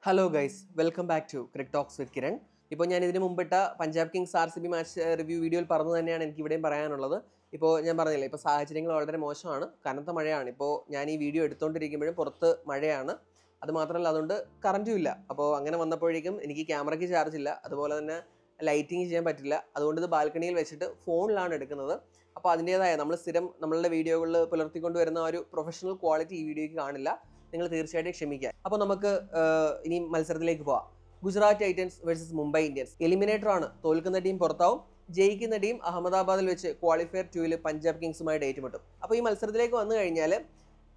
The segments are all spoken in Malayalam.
Hello guys, welcome back to cricket talks with Kiran. ഇപ്പോൾ ഞാൻ ഇതിന് മുമ്പിട്ട Punjab kings RCB match review വീഡിയോയിൽ പറഞ്ഞു തന്നെയാണ് എനിക്ക് ഇവിടെയും പറയാനുള്ളത്. ഇപ്പോൾ ഞാൻ പറഞ്ഞില്ലേ, ഇപ്പോൾ സാഹചര്യങ്ങൾ വളരെ മോശമാണ്, കനത്ത മഴയാണ്. ഇപ്പോൾ ഞാൻ ഈ വീഡിയോ എടുത്തുകൊണ്ടിരിക്കുമ്പോഴും പുറത്ത് മഴയാണ്. അതുമാത്രമല്ല, അതുകൊണ്ട് കറൻറ്റും ഇല്ല. അപ്പോൾ അങ്ങനെ വന്നപ്പോഴേക്കും എനിക്ക് ക്യാമറയ്ക്ക് ചാർജ് ഇല്ല, അതുപോലെ തന്നെ ലൈറ്റിങ് ചെയ്യാൻ പറ്റില്ല. അതുകൊണ്ട് ഇത് ബാൽക്കണിയിൽ വെച്ചിട്ട് ഫോണിലാണ് എടുക്കുന്നത്. അപ്പോൾ അതിൻ്റേതായ നമ്മൾ സ്ഥിരം നമ്മളുടെ വീഡിയോകളിൽ പുലർത്തിക്കൊണ്ട് വരുന്ന ഒരു പ്രൊഫഷണൽ ക്വാളിറ്റി ഈ വീഡിയോയ്ക്ക് കാണില്ല. നിങ്ങൾ തീർച്ചയായിട്ടും ക്ഷമിക്കുക. അപ്പോൾ നമുക്ക് ഇനി മത്സരത്തിലേക്ക് പോവാം. Gujarat Titans versus Mumbai Indians. Eliminator ആണ്. തോൽക്കുന്ന ടീം പുറത്താവും, ജയിക്കുന്ന ടീം അഹമ്മദാബാദിൽ വെച്ച് ക്വാളിഫയർ 2-ൽ പഞ്ചാബ് കിങ്സുമായിട്ട് ഏറ്റുമുട്ടും. അപ്പോൾ ഈ മത്സരത്തിലേക്ക് വന്നു കഴിഞ്ഞാൽ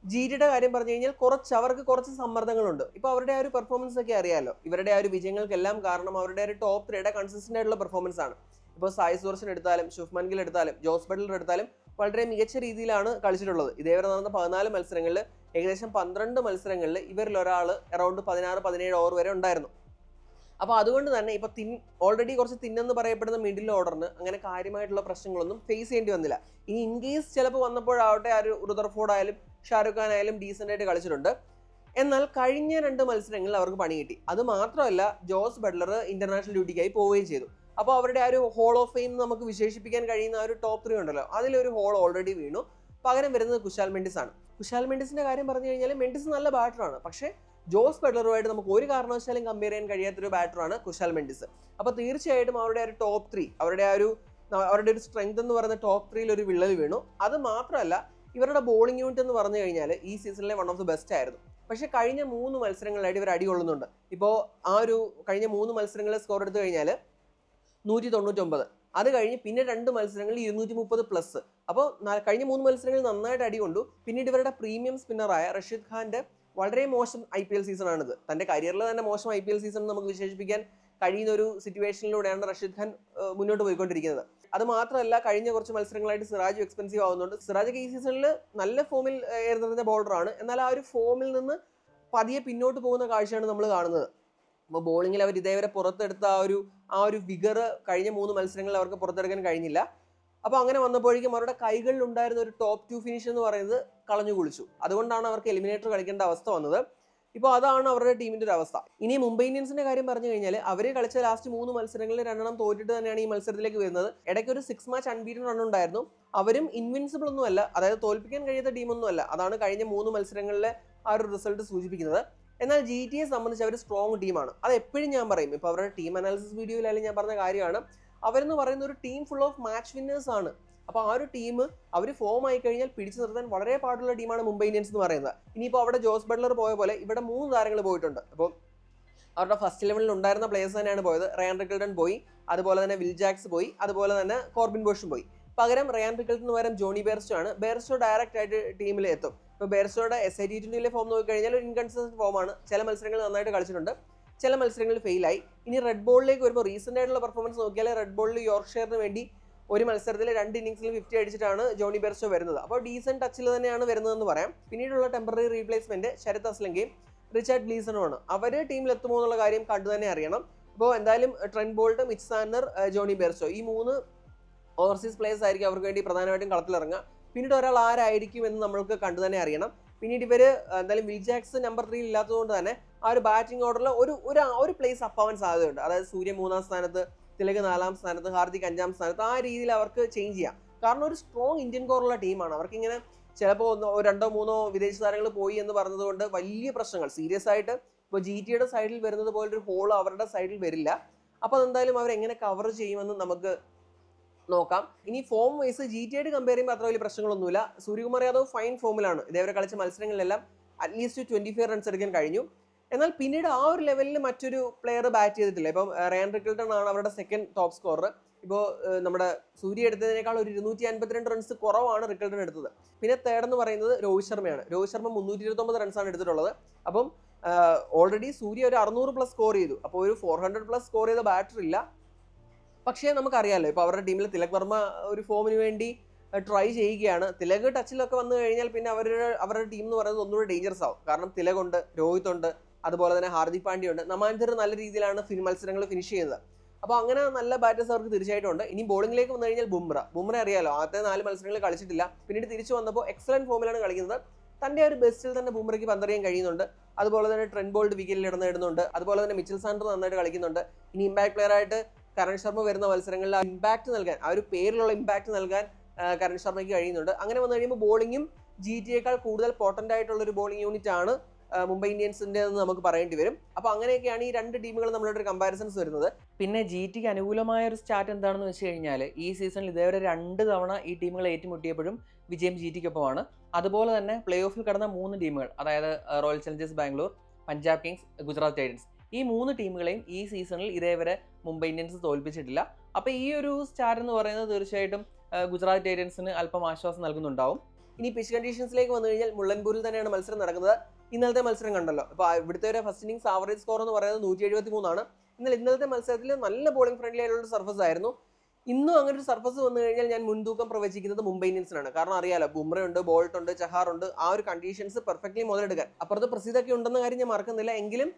GTയുടെ കാര്യം പറഞ്ഞു കഴിഞ്ഞാൽ അവർക്ക് കുറച്ച് സമ്മർദ്ദങ്ങളുണ്ട്. ഇപ്പോൾ അവരുടെ ആ ഒരു പെർഫോമൻസ് ഒക്കെ അറിയാമല്ലോ. ഇവരുടെ ആ ഒരു വിജയങ്ങൾക്കെല്ലാം കാരണം അവരുടെ ഒരു ടോപ്പ് 3യുടെ കൺസിസ്റ്റന്റ് ആയിട്ടുള്ള പെർഫോമൻസ് ആണ്. ഇപ്പോൾ സായി സുദർശൻ എടുത്താലും, ശുഭ്മാൻ ഗിൽ എടുത്താലും, ജോസ് ബട്ട്ലർ എടുത്താലും വളരെ മികച്ച രീതിയിലാണ് കളിച്ചിട്ടുള്ളത്. ഇതേവരെ നടന്ന 14 മത്സരങ്ങളിൽ ഏകദേശം 12 മത്സരങ്ങളിൽ ഇവരിൽ ഒരാൾ അറൗണ്ട് 16-17 ഓവർ വരെ ഉണ്ടായിരുന്നു. അപ്പോൾ അതുകൊണ്ട് തന്നെ ഇപ്പോൾ ഓൾറെഡി കുറച്ച് തിന്നെന്ന് പറയപ്പെടുന്ന മിഡിൽ ഓർഡറിന് അങ്ങനെ കാര്യമായിട്ടുള്ള പ്രശ്നങ്ങളൊന്നും ഫേസ് ചെയ്യേണ്ടി വന്നില്ല. ഇനി ഇൻ കേസ് ചിലപ്പോൾ വന്നപ്പോഴാവട്ടെ ആ ഒരു റുദർഫോർഡ് ആയാലും ഷാറുഖ് ഖാൻ ആയാലും ഡീസൻ്റ് ആയിട്ട് കളിച്ചിട്ടുണ്ട്. എന്നാൽ കഴിഞ്ഞ 2 മത്സരങ്ങളിൽ അവർക്ക് പണി കിട്ടി. അത് മാത്രമല്ല, ജോസ് ബട്ട്ലർ ഇന്റർനാഷണൽ ഡ്യൂട്ടിക്കായി പോവുകയും ചെയ്തു. അപ്പോൾ അവരുടെ ആ ഒരു ഹോൾ ഓഫ് ഫെയിം നമുക്ക് വിശേഷിപ്പിക്കാൻ കഴിയുന്ന ആ ഒരു ടോപ്പ് 3 ഉണ്ടല്ലോ, അതിലൊരു ഹോൾ ഓൾറെഡി വീണു. പകരം വരുന്നത് കുശാൽ മെൻഡിസ് ആണ്. കുശാൽ മെൻഡിസിന്റെ കാര്യം പറഞ്ഞു കഴിഞ്ഞാൽ മെൻഡിസ് നല്ല ബാറ്ററാണ്, പക്ഷേ ജോസ് ബട്ട്ലറുമായിട്ട് നമുക്ക് ഒരു കാരണവശാലും കമ്പയർ ചെയ്യാൻ കഴിയാത്തൊരു ബാറ്ററാണ് കുശാൽ മെൻഡിസ്. അപ്പോൾ തീർച്ചയായിട്ടും അവരുടെ ഒരു ടോപ്പ് 3, അവരുടെ ഒരു സ്ട്രെങ്ത് എന്ന് പറയുന്ന ടോപ്പ് 3ൽ ഒരു വിള്ളൽ വീണു. അത് മാത്രമല്ല, ഇവരുടെ ബോളിംഗ് യൂണിറ്റ് എന്ന് പറഞ്ഞു കഴിഞ്ഞാൽ ഈ സീസണിലെ വൺ ഓഫ് ദി ബെസ്റ്റ് ആയിരുന്നു. പക്ഷേ കഴിഞ്ഞ 3 മത്സരങ്ങളായിട്ട് ഇവർ അടികൊള്ളുന്നുണ്ട്. ഇപ്പോൾ കഴിഞ്ഞ 3 മത്സരങ്ങളിൽ സ്കോർ എടുത്തു കഴിഞ്ഞാൽ 199. അത് കഴിഞ്ഞ് പിന്നെ 2 മത്സരങ്ങളിൽ 230+. അപ്പോൾ കഴിഞ്ഞ 3 മത്സരങ്ങളിൽ നന്നായിട്ട് അടികൊണ്ടു. പിന്നീട് ഇവരുടെ പ്രീമിയം സ്പിന്നറായ റഷീദ് ഖാന്റെ വളരെ മോശം IPL സീസണാണിത്. തൻ്റെ കരിയറിൽ തന്നെ മോശം IPL സീസൺ നമുക്ക് വിശേഷിപ്പിക്കാൻ കഴിയുന്ന ഒരു സിറ്റുവേഷനിലൂടെയാണ് റഷീദ് ഖാൻ മുന്നോട്ട് പോയിക്കൊണ്ടിരിക്കുന്നത്. അത് മാത്രമല്ല, കഴിഞ്ഞ കുറച്ച് മത്സരങ്ങളായിട്ട് സിറാജ് എക്സ്പെൻസീവ് ആവുന്നുണ്ട്. സിറാജ് ഈ സീസണിൽ നല്ല ഫോമിൽ ഏറുന്ന ബോളറാണ്. എന്നാൽ ആ ഒരു ഫോമിൽ നിന്ന് പതിയെ പിന്നോട്ട് പോകുന്ന കാഴ്ചയാണ് നമ്മൾ കാണുന്നത്. അപ്പോൾ ബോളിങ്ങിൽ അവർ ഇതേവരെ പുറത്തെടുത്ത ആ ഒരു വിഗർ കഴിഞ്ഞ 3 മത്സരങ്ങളിൽ അവർക്ക് പുറത്തെടുക്കാൻ കഴിഞ്ഞില്ല. അപ്പോൾ അങ്ങനെ വന്നപ്പോഴേക്കും അവരുടെ കൈകളിൽ ഉണ്ടായിരുന്ന ഒരു ടോപ്പ് 2 ഫിനിഷ് എന്ന് പറയുന്നത് കളഞ്ഞു കുളിച്ചു. അതുകൊണ്ടാണ് അവർക്ക് എലിമിനേറ്റർ കളിക്കേണ്ട അവസ്ഥ വന്നത്. ഇപ്പോൾ അതാണ് അവരുടെ ടീമിൻ്റെ ഒരു അവസ്ഥ. ഇനി മുംബൈ ഇന്ത്യൻസിന്റെ കാര്യം പറഞ്ഞു കഴിഞ്ഞാൽ അവർ കളിച്ച ലാസ്റ്റ് 3 മത്സരങ്ങളിൽ 2 തോറ്റിട്ട് തന്നെയാണ് ഈ മത്സരത്തിലേക്ക് വരുന്നത്. ഇടയ്ക്ക് ഒരു 6 മാച്ച് അൺബീറ്റൻ റൺ ഉണ്ടായിരുന്നു. അവരും ഇൻവിൻസിബിൾ ഒന്നുമല്ല, അതായത് തോൽപ്പിക്കാൻ കഴിയാത്ത ടീമൊന്നുമല്ല. അതാണ് കഴിഞ്ഞ 3 മത്സരങ്ങളിലെ ആ ഒരു റിസൾട്ട് സൂചിപ്പിക്കുന്നത്. എന്നാൽ GTയെ സംബന്ധിച്ച് അവർ സ്ട്രോങ് ടീമാണ്. അത് എപ്പോഴും ഞാൻ പറയും. ഇപ്പോൾ അവരുടെ ടീം അനാലിസിസ് വീഡിയോയിലായാലും ഞാൻ പറഞ്ഞ കാര്യമാണ്. അവരെന്ന് പറയുന്ന ഒരു team full of match winners ആണ്. അപ്പോൾ ആ ഒരു ടീം അവർ ഫോം ആയി കഴിഞ്ഞാൽ പിടിച്ചു നിർത്താൻ വളരെ പാടുള്ള ടീമാണ് മുംബൈ ഇന്ത്യൻസ് എന്ന് പറയുന്നത്. ഇനിയിപ്പോൾ അവിടെ ജോസ് ബട്ട്ലർ പോയ പോലെ ഇവിടെ 3 താരങ്ങൾ പോയിട്ടുണ്ട്. അപ്പോൾ അവരുടെ ഫസ്റ്റ് 11-ൽ ഉണ്ടായിരുന്ന പ്ലേയേഴ്സ് തന്നെയാണ് പോയത്. റയാൻ റിക്കിൾട്ടൺ പോയി, അതുപോലെ തന്നെ വിൽ ജാക്സ് പോയി, അതുപോലെ തന്നെ കോർബിൻ ബോഷും പോയി. പകരം റയാൻ റിക്കിൾട്ടന് പകരം ജോണി ബെയർസ്റ്റോ ആണ്. ബെയർസ്റ്റോ ഡയറക്റ്റ് ആയിട്ട് ടീമിൽ എത്തും. ഇപ്പോൾ ബെയർസ്റ്റോയുടെ SIT20 ഫോം നോക്കിക്കഴിഞ്ഞാൽ ഒരു ഇൻകൺസിസ്റ്റന്റ് ഫോമാണ്. ചില മത്സരങ്ങൾ നന്നായിട്ട് കളിച്ചിട്ടുണ്ട്, ചില മത്സരങ്ങളിൽ ഫെയിലായി. ഇനി റെഡ് ബോളിലേക്ക് വരുമ്പോൾ റീസെന്റ് ആയിട്ടുള്ള പെർഫോമൻസ് നോക്കിയാൽ റെഡ് ബോളിൽ യോർക്ക്ഷയറിന് വേണ്ടി ഒരു മത്സരത്തിൽ 2 ഇന്നിംഗ്സിൽ 50 അടിച്ചിട്ടാണ് ജോണി ബെയർസ്റ്റോ വരുന്നത്. അപ്പോൾ ഡീസന്റ് ടച്ചിൽ തന്നെയാണ് വരുന്നതെന്ന് പറയാം. പിന്നീടുള്ള ടെമ്പററി റീപ്ലേസ്മെന്റ് ശരത് അസ്ലങ്കയും റിച്ചാർഡ് ഗ്ലീസണുമാണ്. അവർ ടീമിൽ എത്തുമോ എന്നുള്ള കാര്യം കണ്ടു തന്നെ അറിയണം. അപ്പോൾ എന്തായാലും Trent Boult, Mitch Santner, Johnny Bairstow ഈ 3 ഓവർസീസ് പ്ലേയേഴ്സ് ആയിരിക്കും അവർക്ക് വേണ്ടി പ്രധാനമായിട്ടും കളത്തിലിറങ്ങുക. പിന്നീട് ഒരാൾ ആരായിരിക്കും എന്ന് നമ്മൾക്ക് കണ്ടു തന്നെ അറിയണം. പിന്നീട് ഇവർ എന്തായാലും വിൽ ജാക്സ് നമ്പർ 3 ഇല്ലാത്തതുകൊണ്ട് തന്നെ ആ ഒരു ബാറ്റിംഗ് ഓർഡറിൽ ഒരു പ്ലേസ് അപ്പാവാൻ സാധ്യതയുണ്ട്. അതായത് സൂര്യ 3-ാം സ്ഥാനത്ത്, തിലക് 4-ാം സ്ഥാനത്ത്, ഹാർദിക് 5-ാം സ്ഥാനത്ത്. ആ രീതിയിൽ അവർക്ക് ചേഞ്ച് ചെയ്യാം. കാരണം ഒരു സ്ട്രോങ് ഇന്ത്യൻ കോറുള്ള ടീമാണ്. അവർക്കിങ്ങനെ ചിലപ്പോൾ 2-3 വിദേശ താരങ്ങൾ പോയി എന്ന് പറഞ്ഞതുകൊണ്ട് വലിയ പ്രശ്നങ്ങൾ സീരിയസ് ആയിട്ട് ഇപ്പോൾ GTയുടെ സൈഡിൽ വരുന്നത് പോലൊരു ഹോൾ അവരുടെ സൈഡിൽ വരില്ല. അപ്പോൾ അതെന്തായാലും അവരെങ്ങനെ കവർ ചെയ്യുമെന്ന് നമുക്ക് നോക്കാം. ഇനി ഫോം വൈസ് GTയായിട്ട് കമ്പയർ ചെയ്യുമ്പോൾ അത്ര വലിയ പ്രശ്നങ്ങളൊന്നുമില്ല. സൂര്യകുമാർ യാദവ് ഫൈൻ ഫോമിലാണ്. ഇതേവരെ കളിച്ച മത്സരങ്ങളിലെല്ലാം അറ്റ്ലീസ്റ്റ് 25 റൺസ് എടുക്കാൻ കഴിഞ്ഞു. എന്നാൽ പിന്നീട് ആ ഒരു ലെവലിൽ മറ്റൊരു പ്ലെയർ ബാറ്റ് ചെയ്തിട്ടില്ല. ഇപ്പം റയാൻ റിക്കിൾട്ടൺ ആണ് അവരുടെ സെക്കൻഡ് ടോപ്പ് സ്കോറർ. ഇപ്പോൾ നമ്മുടെ സൂര്യ എടുത്തതിനേക്കാൾ ഒരു 252 റൺസ് കുറവാണ് റിക്കിൾട്ടൺ എടുത്തത്. പിന്നെ തേർഡ് എന്ന് പറയുന്നത് രോഹിത് ശർമ്മയാണ്. രോഹിത് ശർമ്മ 329 റൺസാണ് എടുത്തിട്ടുള്ളത്. അപ്പം ഓൾറെഡി സൂര്യ ഒരു 600+ സ്കോർ ചെയ്തു. അപ്പോൾ ഒരു 400+ സ്കോർ ചെയ്ത ബാറ്റർ ഇല്ല. പക്ഷേ നമുക്കറിയാമല്ലോ, ഇപ്പോൾ അവരുടെ ടീമിൽ തിലക് വർമ്മ ഒരു ഫോമിന് വേണ്ടി ട്രൈ ചെയ്യുകയാണ്. തിലക് ടച്ചിലൊക്കെ വന്നു കഴിഞ്ഞാൽ പിന്നെ അവരുടെ ടീം എന്ന് പറയുന്നത് ഒന്നുകൂടി ഡേഞ്ചറസ് ആവും. കാരണം തിലകുണ്ട്, രോഹിത് ഉണ്ട്, അതുപോലെ തന്നെ ഹാർദിക് പാണ്ഡ്യ ഉണ്ട്. നമാൻധർ നല്ല രീതിയിലാണ് മത്സരങ്ങൾ ഫിനിഷ് ചെയ്യുന്നത്. അപ്പോൾ അങ്ങനെ നല്ല ബാറ്റേഴ്സ് അവർക്ക് തീർച്ചയായിട്ടും ഉണ്ട്. ഇനി ബോളിംഗിലേക്ക് വന്നു കഴിഞ്ഞാൽ ബുംറ അറിയാലോ, ആദ്യത്തെ 4 മത്സരങ്ങളിൽ കളിച്ചിട്ടില്ല. പിന്നീട് തിരിച്ചു വന്നപ്പോൾ എക്സലന്റ് ഫോമിലാണ് കളിക്കുന്നത്. തൻ്റെ ഒരു ബെസ്റ്റിൽ തന്നെ ബൂംറയ്ക്ക് പന്തെറിയാൻ കഴിയുന്നുണ്ട്. അതുപോലെ തന്നെ ട്രെന്റ് ബോൾട്ട് വിക്കറ്റിൽ ഇടുന്നുണ്ട്. അതുപോലെ തന്നെ മിച്ചൽ സാൻഡർ നന്നായിട്ട് കളിക്കുന്നുണ്ട്. ഇനി ഇമ്പാക്ട് പ്ലെയർ ആയിട്ട് കരൺ ശർമ്മ വരുന്ന മത്സരങ്ങളിൽ ആ ഇമ്പാക്ട് നൽകാൻ, ആ ഒരു പേരിലുള്ള ഇമ്പാക്ട് നൽകാൻ കരൺ ശർമ്മയ്ക്ക് കഴിയുന്നുണ്ട്. അങ്ങനെ വന്നു കഴിയുമ്പോൾ ബോളിങ്ങും GTയേക്കാൾ കൂടുതൽ പോട്ടന്റ് ആയിട്ടുള്ള ഒരു ബോളിംഗ് യൂണിറ്റ് ആണ് മുംബൈ ഇന്ത്യൻസിന്റെ എന്ന് നമുക്ക് പറയേണ്ടി വരും. അപ്പോൾ അങ്ങനെയൊക്കെയാണ് ഈ രണ്ട് ടീമുകൾ നമ്മളുടെ ഒരു കമ്പാരിസൺസ് വരുന്നത്. പിന്നെ GTക്ക് അനുകൂലമായ ഒരു സ്റ്റാർട്ട് എന്താണെന്ന് വെച്ച് കഴിഞ്ഞാൽ ഈ സീസണിൽ ഇതേവരെ 2 തവണ ഈ ടീമുകൾ ഏറ്റുമുട്ടിയപ്പോഴും വിജയം GTക്കൊപ്പമാണ്. അതുപോലെ തന്നെ പ്ലേ ഓഫിൽ കടന്ന 3 ടീമുകൾ, അതായത് royal Challengers Bangalore, Punjab Kings, Gujarat Titans, ഈ 3 ടീമുകളെയും ഈ സീസണിൽ ഇതേവരെ മുംബൈ ഇന്ത്യൻസ് തോൽപ്പിച്ചിട്ടില്ല. അപ്പോൾ ഈ ഒരു സ്റ്റാർട്ട് എന്ന് പറയുന്നത് തീർച്ചയായിട്ടും ഗുജറാത്ത് ടൈറ്റൻസിന് അല്പം ആശ്വാസം നൽകുന്നുണ്ടാവും. ഇനി പിച്ച് കണ്ടീഷൻസിലേക്ക് വന്നു കഴിഞ്ഞാൽ മുള്ളൻപൂരിൽ തന്നെയാണ് മത്സരം നടക്കുന്നത്. ഇന്നലത്തെ മത്സരം കണ്ടല്ലോ. അപ്പോൾ ഇവിടുത്തെ ഒരു ഫസ്റ്റ് ഇന്നിംഗ്സ് ആവറേജ് സ്കോർ എന്ന് പറയുന്നത് 173 ആണ്. എന്നാൽ ഇന്നലത്തെ മത്സരത്തിൽ നല്ല ബോളിംഗ് ഫ്രണ്ട്ലി ആയിട്ടുള്ള സർഫസ് ആയിരുന്നു. ഇന്നും അങ്ങനെ ഒരു സർഫസ് വന്നു കഴിഞ്ഞാൽ ഞാൻ മുൻതൂക്കം പ്രവചിക്കുന്നത് മുംബൈ ഇന്ത്യൻസിനാണ്. കാരണം അറിയാലോ, ബുംറയുണ്ട്, ബോൾട്ട് ഉണ്ട്, ചഹാർ ഉണ്ട്. ആ ഒരു കണ്ടീഷൻസ് പെർഫെക്റ്റ്ലി മുതലെടുക്കാൻ, അപ്പുറത്ത് പ്രസിദ്ധൊക്കെ ഉണ്ടെന്ന കാര്യം ഞാൻ മറക്കുന്നില്ല, എങ്കിലും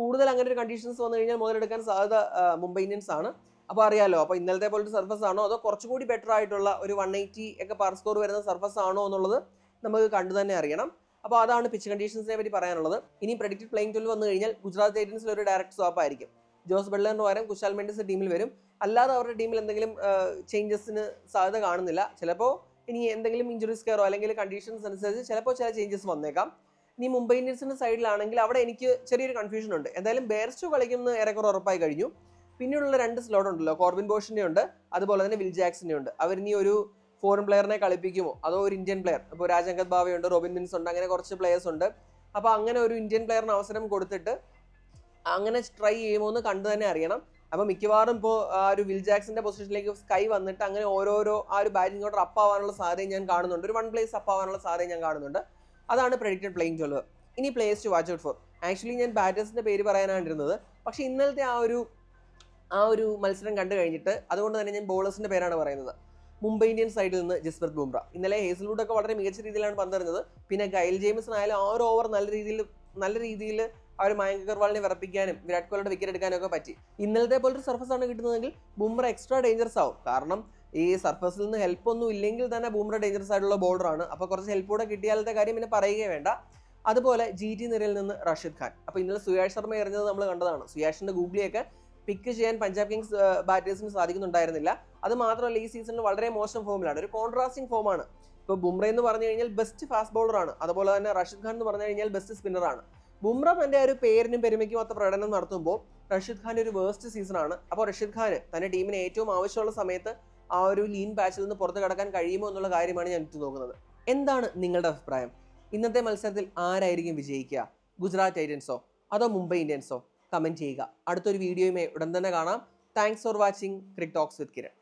കൂടുതൽ അങ്ങനെ ഒരു കണ്ടീഷൻസ് വന്നു കഴിഞ്ഞാൽ മുതലെടുക്കാൻ സാധ്യത മുംബൈ ഇന്ത്യൻസ് ആണ്. അപ്പോൾ അറിയാലോ, അപ്പോൾ ഇന്നലത്തെ പോലത്തെ സർഫസ് ആണോ അതോ കുറച്ചുകൂടി ബെറ്റർ ആയിട്ടുള്ള ഒരു 180 ഒക്കെ പാർ സ്കോർ വരുന്ന സർഫസ് ആണോ എന്നുള്ളത് നമുക്ക് കണ്ടു തന്നെ അറിയണം. അപ്പോൾ അതാണ് പിച്ച് കണ്ടീഷൻസിനെ പറ്റി പറയാനുള്ളത്. ഇനി പ്രഡിക്റ്റഡ് പ്ലേയിങ് 12 വന്നു കഴിഞ്ഞാൽ ഗുജറാത്ത് ടൈറ്റൻസിൽ ഒരു ഡയറക്റ്റ് സ്വാപ്പ് ആയിരിക്കും. ജോസ് ബട്ട്ലറിന് പകരം കുശാൽ മെൻഡിസ് ടീമിൽ വരും. അല്ലാതെ അവരുടെ ടീമിൽ എന്തെങ്കിലും ചേഞ്ചസിന് സാധ്യത കാണുന്നില്ല. ചിലപ്പോൾ ഇനി എന്തെങ്കിലും ഇഞ്ചുറീസ് കയറോ അല്ലെങ്കിൽ കണ്ടീഷൻസ് അനുസരിച്ച് ചിലപ്പോൾ ചില ചേഞ്ചസ് വന്നേക്കാം. ഇനി മുംബൈ ഇന്ത്യൻസിന്റെ സൈഡിലാണെങ്കിൽ അവിടെ എനിക്ക് ചെറിയൊരു കൺഫ്യൂഷൻ ഉണ്ട്. എന്തായാലും ബെയർസ്റ്റോ കളിക്കുന്നത് ഏറെക്കുറെ ഉറപ്പായി കഴിഞ്ഞു. പിന്നെയുള്ള 2 സ്ലോട്ട് ഉണ്ടല്ലോ, കോർബിൻ ബോഷിന്റെ ഉണ്ട്, അതുപോലെ തന്നെ വിൽ ജാക്സന്റെ ഉണ്ട്. അവരിനി ഒരു ഫോറിൻ പ്ലെയറിനെ കളിപ്പിക്കുമോ അതോ ഒരു ഇന്ത്യൻ പ്ലെയർ, ഇപ്പോൾ രാജങ്കത് ഭാവയുണ്ട്, റോബിൻ മിൻസ് ഉണ്ട്, അങ്ങനെ കുറച്ച് പ്ലെയേഴ്സ് ഉണ്ട്. അപ്പോൾ അങ്ങനെ ഒരു ഇന്ത്യൻ പ്ലെയറിന് അവസരം കൊടുത്തിട്ട് അങ്ങനെ ട്രൈ ചെയ്യുമോ എന്ന് കണ്ടു തന്നെ അറിയണം. അപ്പോൾ മിക്കവാറും ഇപ്പോൾ ആ ഒരു വിൽ ജാക്സന്റെ പൊസിഷനിലേക്ക് സ്കൈ വന്നിട്ട് അങ്ങനെ ഓരോരോ ആ ഒരു ബാറ്റിംഗ് ഓർഡർ അപ്പ് ആവാനുള്ള സാധ്യത ഞാൻ കാണുന്നുണ്ട്. ഒരു 1 പ്ലേസ് അപ്പ് ആവാനുള്ള സാധ്യത ഞാൻ കാണുന്നുണ്ട്. അതാണ് പ്രഡിക്റ്റഡ് പ്ലേയിങ് 12. ഇനി players to watch out for. Actually ഞാൻ ബാറ്റേഴ്സിന്റെ പേര് പറയാനായിരുന്നത്, പക്ഷേ ഇന്നലത്തെ ആ ഒരു മത്സരം കണ്ടു കഴിഞ്ഞിട്ട് അതുകൊണ്ട് തന്നെ ഞാൻ ബോളേഴ്സിന്റെ പേരാണ് പറയുന്നത്. മുംബൈ ഇന്ത്യൻ സൈഡിൽ നിന്ന് ജസ്പ്രീത് ബുംറ. ഇന്നലെ ഹേസൽവുഡ് ഒക്കെ വളരെ മികച്ച രീതിയിലാണ് പന്തെറിഞ്ഞത്. പിന്നെ ഗൈൽ ജെയിംസൺ ആ ഒരു ഓവർ നല്ല രീതിയിൽ ആ ഒരു മയങ്ക് അഗർവാളിനെ വിറപ്പിക്കാനും വിരാട് കോഹ്ലിയുടെ വിക്കറ്റ് എടുക്കാനും ഒക്കെ പറ്റി. ഇന്നലത്തെ പോലൊരു സർഫസ് ആണ് കിട്ടുന്നതെങ്കിൽ ബുംറ എക്സ്ട്രാ ഡേഞ്ചറസ് ആവും. കാരണം ഈ സർഫസിൽ നിന്ന് ഹെൽപ്പ് ഒന്നും ഇല്ലെങ്കിൽ തന്നെ ബുംറ ഡേഞ്ചറസ് ആയിട്ടുള്ള ബോളറാണ്. അപ്പോൾ കുറച്ച് ഹെൽപ്പ് കൂടെ കിട്ടിയാലത്തെ കാര്യം പിന്നെ പറയുകയേ വേണ്ട. അതുപോലെ GT നിരയിൽ നിന്ന് റഷീദ് ഖാൻ. അപ്പോൾ ഇന്നലെ സുയാഷ് ശർമ്മ എറിഞ്ഞത് നമ്മൾ കണ്ടതാണ്. സുയാഷിന്റെ ഗൂഗ്ലിയൊക്കെ പിക്ക് ചെയ്യാൻ പഞ്ചാബ് കിങ്സ് ബാറ്റേഴ്സിന് സാധിക്കുന്നുണ്ടായിരുന്നില്ല. അത് മാത്രമല്ല ഈ സീസണിൽ വളരെ മോശം ഫോമിലാണ്, ഒരു കോൺട്രാസ്റ്റിംഗ് ഫോമാണ്. ഇപ്പോൾ ബുംറ എന്ന് പറഞ്ഞു കഴിഞ്ഞാൽ ബെസ്റ്റ് ഫാസ്റ്റ് ബോളറാണ്. അതുപോലെ തന്നെ റഷീദ് ഖാൻ എന്ന് പറഞ്ഞു കഴിഞ്ഞാൽ ബെസ്റ്റ് സ്പിന്നറാണ്. ബുംറ തന്റെ ഒരു പേരിനും പെരുമയ്ക്കും ഒത്ത പ്രകടനം നടത്തുമ്പോൾ റഷീദ് ഖാൻ ഒരു വേസ്റ്റ് സീസണാണ്. അപ്പോൾ റഷീദ് ഖാന് തന്റെ ടീമിന് ഏറ്റവും ആവശ്യമുള്ള സമയത്ത് ആ ഒരു ലീൻ പാച്ചിൽ നിന്ന് പുറത്ത് കടക്കാൻ കഴിയുമോ എന്നുള്ള കാര്യമാണ് ഞാൻ നോക്കുന്നത്. എന്താണ് നിങ്ങളുടെ അഭിപ്രായം? ഇന്നത്തെ മത്സരത്തിൽ ആരായിരിക്കും വിജയിക്കുക? ഗുജറാത്ത് ടൈറ്റൻസോ അതോ മുംബൈ ഇന്ത്യൻസോ? കമന്റ് ചെയ്യുക. അടുത്തൊരു വീഡിയോയുമായി ഉടൻ തന്നെ കാണാം. Thanks for watching crick talks with Kiran.